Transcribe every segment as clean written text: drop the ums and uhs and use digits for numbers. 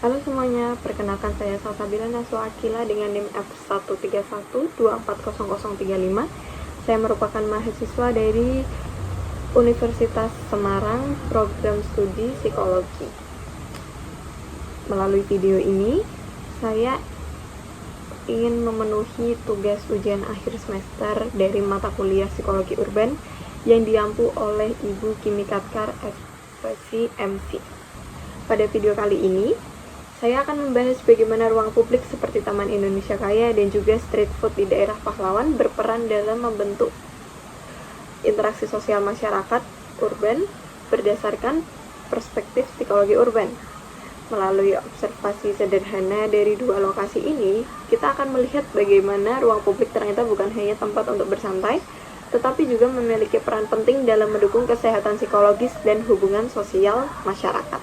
Halo semuanya, perkenalkan saya Salsabila Naswa Akila dengan NIM F131240035. Saya merupakan mahasiswa dari Universitas Semarang, program studi psikologi. Melalui video ini, saya ingin memenuhi tugas ujian akhir semester dari mata kuliah psikologi urban yang diampu oleh Ibu Kimikatkar Ekspresi MC. Pada video kali ini, saya akan membahas bagaimana ruang publik seperti Taman Indonesia Kaya dan juga street food di daerah Pahlawan berperan dalam membentuk interaksi sosial masyarakat urban berdasarkan perspektif psikologi urban. Melalui observasi sederhana dari dua lokasi ini, kita akan melihat bagaimana ruang publik ternyata bukan hanya tempat untuk bersantai, tetapi juga memiliki peran penting dalam mendukung kesehatan psikologis dan hubungan sosial masyarakat.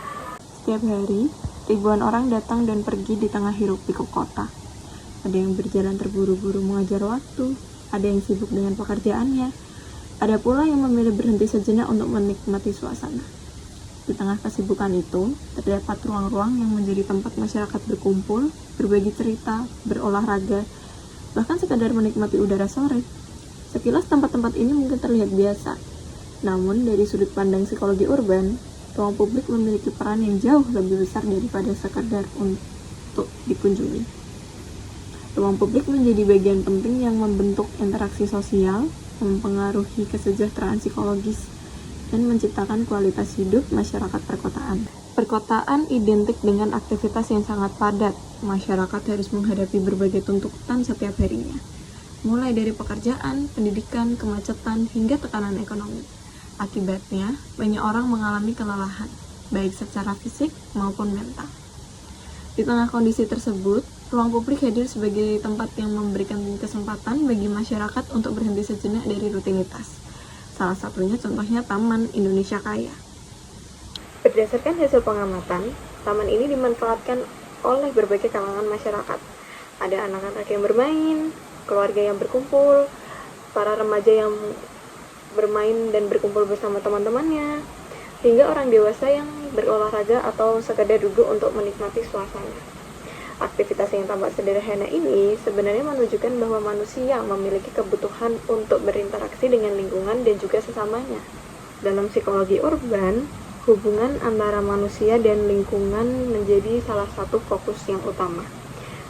Setiap hari, ribuan orang datang dan pergi di tengah hiruk-pikuk kota. Ada yang berjalan terburu-buru mengajar waktu, ada yang sibuk dengan pekerjaannya, ada pula yang memilih berhenti sejenak untuk menikmati suasana. Di tengah kesibukan itu, terdapat ruang-ruang yang menjadi tempat masyarakat berkumpul, berbagi cerita, berolahraga, bahkan sekadar menikmati udara sore. Sekilas tempat-tempat ini mungkin terlihat biasa, namun dari sudut pandang psikologi urban, ruang publik memiliki peran yang jauh lebih besar daripada sekadar untuk dikunjungi. Ruang publik menjadi bagian penting yang membentuk interaksi sosial, mempengaruhi kesejahteraan psikologis, dan menciptakan kualitas hidup masyarakat perkotaan. Perkotaan identik dengan aktivitas yang sangat padat. Masyarakat harus menghadapi berbagai tuntutan setiap harinya, mulai dari pekerjaan, pendidikan, kemacetan, hingga tekanan ekonomi. Akibatnya, banyak orang mengalami kelelahan, baik secara fisik maupun mental. Di tengah kondisi tersebut, ruang publik hadir sebagai tempat yang memberikan kesempatan bagi masyarakat untuk berhenti sejenak dari rutinitas. Salah satunya contohnya Taman Indonesia Kaya. Berdasarkan hasil pengamatan, taman ini dimanfaatkan oleh berbagai kalangan masyarakat. Ada anak-anak yang bermain, keluarga yang berkumpul, para remaja yang bermain dan berkumpul bersama teman-temannya, hingga orang dewasa yang berolahraga atau sekadar duduk untuk menikmati suasana. Aktivitas yang tampak sederhana ini sebenarnya menunjukkan bahwa manusia memiliki kebutuhan untuk berinteraksi dengan lingkungan dan juga sesamanya. Dalam psikologi urban, hubungan antara manusia dan lingkungan menjadi salah satu fokus yang utama.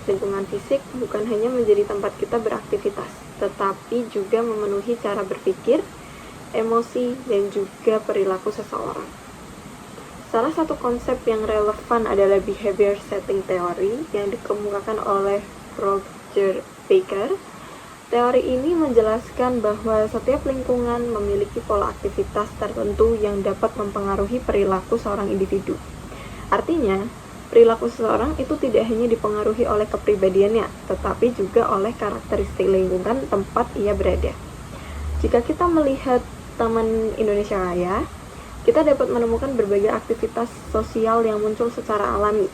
Lingkungan fisik bukan hanya menjadi tempat kita beraktivitas, tetapi juga memenuhi cara berpikir, emosi, dan juga perilaku seseorang. Salah satu konsep yang relevan adalah behavior setting theory yang dikemukakan oleh Roger Baker. Teori ini menjelaskan bahwa setiap lingkungan memiliki pola aktivitas tertentu yang dapat mempengaruhi perilaku seorang individu. Artinya, perilaku seseorang itu tidak hanya dipengaruhi oleh kepribadiannya, tetapi juga oleh karakteristik lingkungan tempat ia berada. Jika kita melihat Taman Indonesia Kaya, kita dapat menemukan berbagai aktivitas sosial yang muncul secara alami.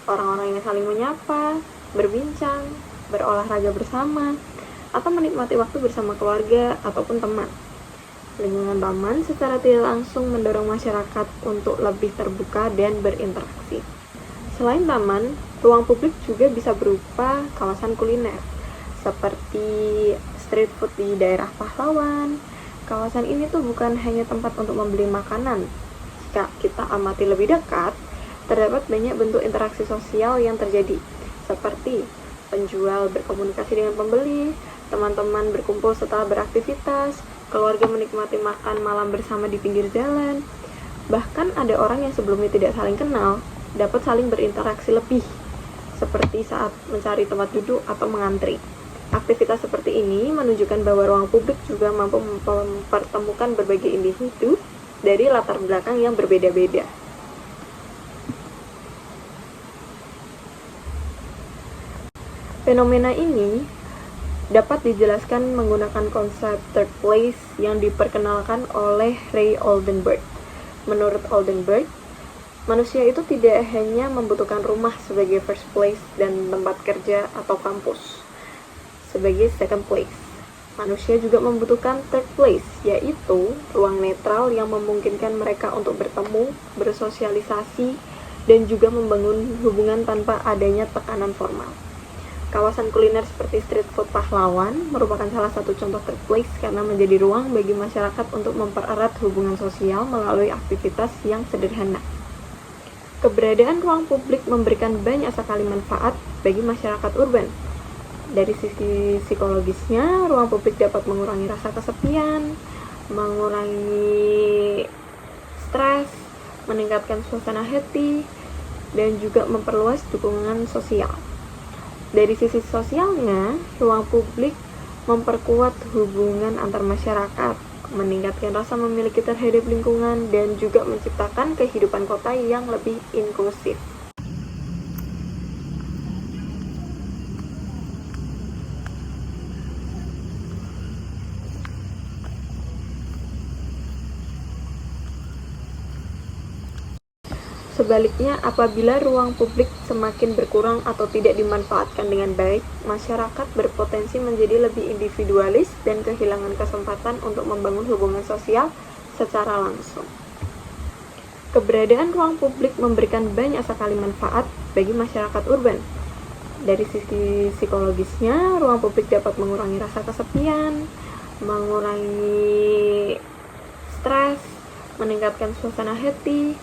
Orang-orang yang saling menyapa, berbincang, berolahraga bersama, atau menikmati waktu bersama keluarga ataupun teman. Lingkungan taman secara tidak langsung mendorong masyarakat untuk lebih terbuka dan berinteraksi. Selain taman, ruang publik juga bisa berupa kawasan kuliner, seperti street food di daerah Pahlawan. Kawasan ini tuh bukan hanya tempat untuk membeli makanan. Jika kita amati lebih dekat, terdapat banyak bentuk interaksi sosial yang terjadi, seperti penjual berkomunikasi dengan pembeli, teman-teman berkumpul setelah beraktivitas, keluarga menikmati makan malam bersama di pinggir jalan. Bahkan ada orang yang sebelumnya tidak saling kenal, dapat saling berinteraksi lebih, seperti saat mencari tempat duduk atau mengantri. Aktivitas seperti ini menunjukkan bahwa ruang publik juga mampu mempertemukan berbagai individu dari latar belakang yang berbeda-beda. Fenomena ini dapat dijelaskan menggunakan konsep third place yang diperkenalkan oleh Ray Oldenburg. Menurut Oldenburg, manusia itu tidak hanya membutuhkan rumah sebagai first place dan tempat kerja atau kampus sebagai second place. Manusia juga membutuhkan third place, yaitu ruang netral yang memungkinkan mereka untuk bertemu, bersosialisasi, dan juga membangun hubungan tanpa adanya tekanan formal. Kawasan kuliner seperti street food pahlawan merupakan salah satu contoh terbaik karena menjadi ruang bagi masyarakat untuk mempererat hubungan sosial melalui aktivitas yang sederhana. Keberadaan ruang publik memberikan banyak sekali manfaat bagi masyarakat urban. Dari sisi psikologisnya, ruang publik dapat mengurangi rasa kesepian, mengurangi stres, meningkatkan suasana hati, dan juga memperluas dukungan sosial. Dari sisi sosialnya, ruang publik memperkuat hubungan antar masyarakat, meningkatkan rasa memiliki terhadap lingkungan, dan juga menciptakan kehidupan kota yang lebih inklusif. Sebaliknya, apabila ruang publik semakin berkurang atau tidak dimanfaatkan dengan baik, masyarakat berpotensi menjadi lebih individualis dan kehilangan kesempatan untuk membangun hubungan sosial secara langsung. Keberadaan ruang publik memberikan banyak sekali manfaat bagi masyarakat urban. Dari sisi psikologisnya, ruang publik dapat mengurangi rasa kesepian, mengurangi stres, meningkatkan suasana hati,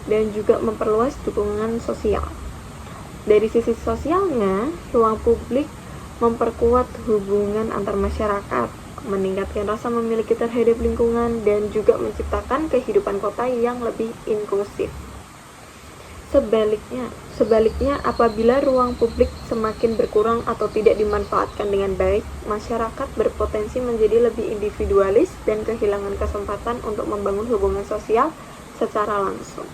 dan juga memperluas dukungan sosial. Dari sisi sosialnya, ruang publik memperkuat hubungan antar masyarakat, meningkatkan rasa memiliki terhadap lingkungan, dan juga menciptakan kehidupan kota yang lebih inklusif. Sebaliknya, apabila ruang publik semakin berkurang atau tidak dimanfaatkan dengan baik, masyarakat berpotensi menjadi lebih individualis dan kehilangan kesempatan untuk membangun hubungan sosial secara langsung.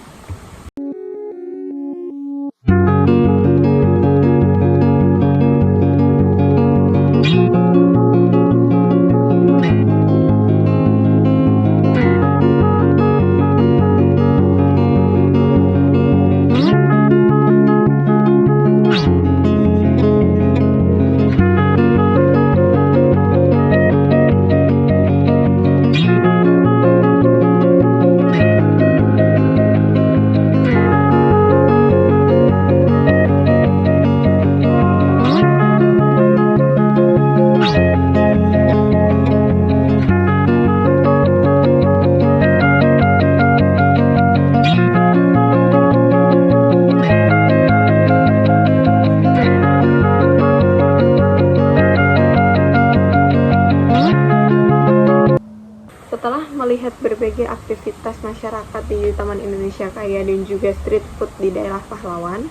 Setelah melihat berbagai aktivitas masyarakat di Taman Indonesia Kaya dan juga street food di daerah Pahlawan,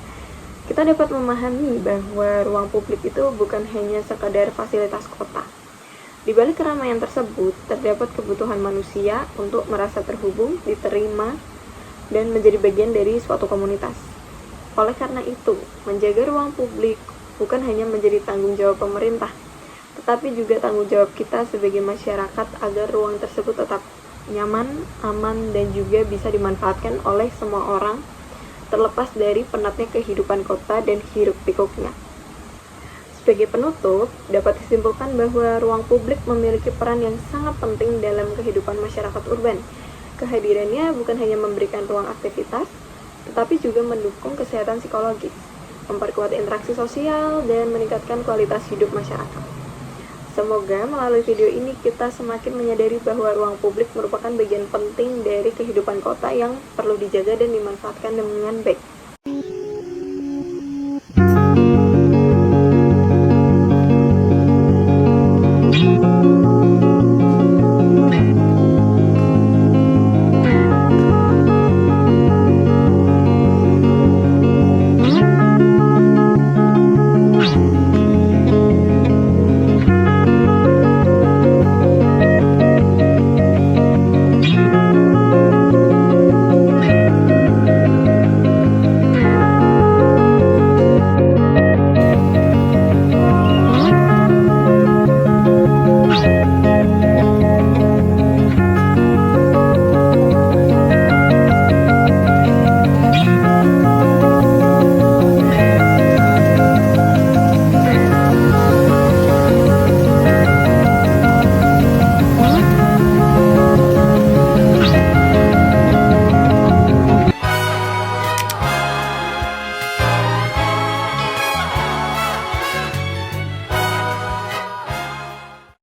kita dapat memahami bahwa ruang publik itu bukan hanya sekadar fasilitas kota. Di balik keramaian tersebut, terdapat kebutuhan manusia untuk merasa terhubung, diterima, dan menjadi bagian dari suatu komunitas. Oleh karena itu, menjaga ruang publik bukan hanya menjadi tanggung jawab pemerintah, tetapi juga tanggung jawab kita sebagai masyarakat agar ruang tersebut tetap nyaman, aman, dan juga bisa dimanfaatkan oleh semua orang, terlepas dari penatnya kehidupan kota dan hiruk-pikuknya. Sebagai penutup, dapat disimpulkan bahwa ruang publik memiliki peran yang sangat penting dalam kehidupan masyarakat urban. Kehadirannya bukan hanya memberikan ruang aktivitas, tetapi juga mendukung kesehatan psikologis, memperkuat interaksi sosial, dan meningkatkan kualitas hidup masyarakat. Semoga melalui video ini kita semakin menyadari bahwa ruang publik merupakan bagian penting dari kehidupan kota yang perlu dijaga dan dimanfaatkan dengan baik.